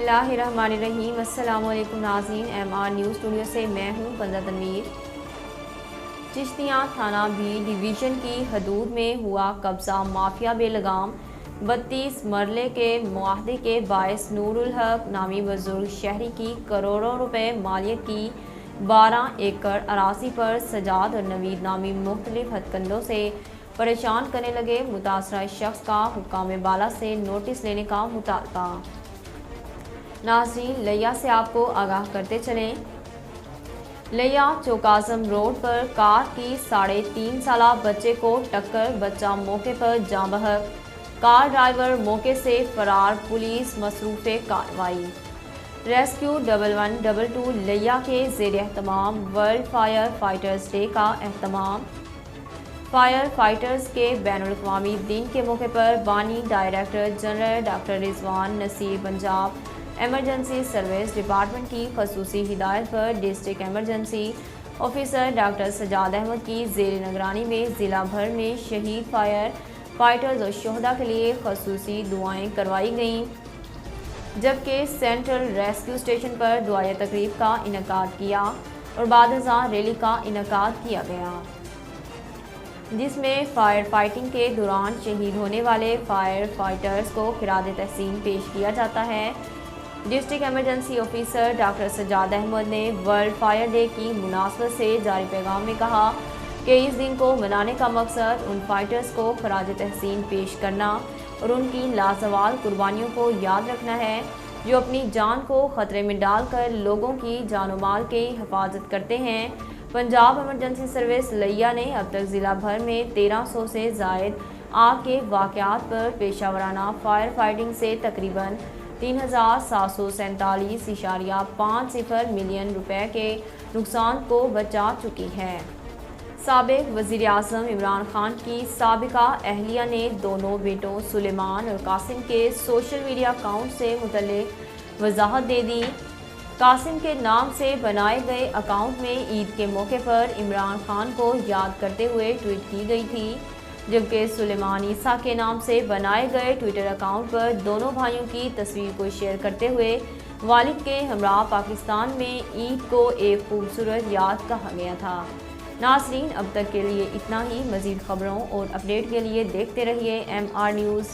बिस्मिल्लाहिर्रहमानिर्रहीम। अस्सलाम वालेकुम नाज़रीन, MR न्यूज़ स्टूडियो से मैं हूँ बंदा तनवीर। चिश्तियाँ थाना बी डिवीज़न की हदूद में हुआ कब्ज़ा माफिया बेलगाम 32 मरले के मुआहदे के बायस नूरुल हक नामी बुजुर्ग शहरी की करोड़ों रुपए मालियत की 12 एकड़ अराजी पर सजाद और नवीद नामी मुख्तलिफ हथकंडों से परेशान करने लगे मुतासरा शख्स का हुक्काम बाला से नोटिस लेने का मुतालबा। नाज़रीन, लिया से आपको आगाह करते चलें। लिया चौकाज़म रोड पर कार की 3.5 साला बच्चे को टक्कर, बच्चा मौके पर जाँ बहक, कार ड्राइवर मौके से फरार, पुलिस मसरूफ़ कार्रवाई। रेस्क्यू 1112 लिया के ज़ेर एहतमाम वर्ल्ड फायर फाइटर्स डे का एहतमाम। फायर फाइटर्स के बैनुल-अक़वामी दिन के मौके पर बानी director general doctor Rizwan Naseer Punjab emergency service department की खसूसी हिदायत पर district emergency officer doctor Sajjad Ahmad की ज़ेर निगरानी में ज़िला भर में शहीद फायर फाइटर्स और शोहदा के लिए खसूसी दुआएं करवाई गईं, जबकि सेंट्रल रेस्क्यू स्टेशन पर दुआया तकरीब का इनेकाद किया और बाद-अज़ां रैली का इनेकाद किया गया, जिसमें फायर फाइटिंग के दौरान शहीद होने वाले फायर फाइटर्स को खिराद तहसीन पेश किया जाता है। District emergency officer doctor Sajjad Ahmad ने वर्ल्ड फायर डे की मुनासबत से जारी पैगाम में कहा कि इस दिन को मनाने का मकसद उन फाइटर्स को खराज तहसीन पेश करना और उनकी लाजवाल कुर्बानियों को याद रखना है, जो अपनी जान को ख़तरे में डालकर लोगों की जान और माल की हिफाजत करते हैं। पंजाब एमरजेंसी सर्विस लिया ने अब तक ज़िला भर में 1300 से ज़ायद आग के वाक़यात पर पेशावराना फायर फाइटिंग से तकरीबन 3747.50 मिलियन रुपए के नुकसान को बचा चुकी है। साबिक वज़ीर आज़म इमरान खान की साबिका अहलिया ने दोनों बेटों सुलेमान और कासिम के सोशल मीडिया अकाउंट से मुतल्लिक़ वजाहत दे दी। कासिम के नाम से बनाए गए अकाउंट में ईद के मौके पर इमरान खान को याद करते हुए ट्वीट की गई थी, जबकि सुलेमान ईसा के नाम से बनाए गए ट्विटर अकाउंट पर दोनों भाइयों की तस्वीर को शेयर करते हुए वालिद के हमरा पाकिस्तान में ईद को एक खूबसूरत याद कहा गया था। नाज़रीन, अब तक के लिए इतना ही। मज़ीद खबरों और अपडेट के लिए देखते रहिए MR न्यूज़।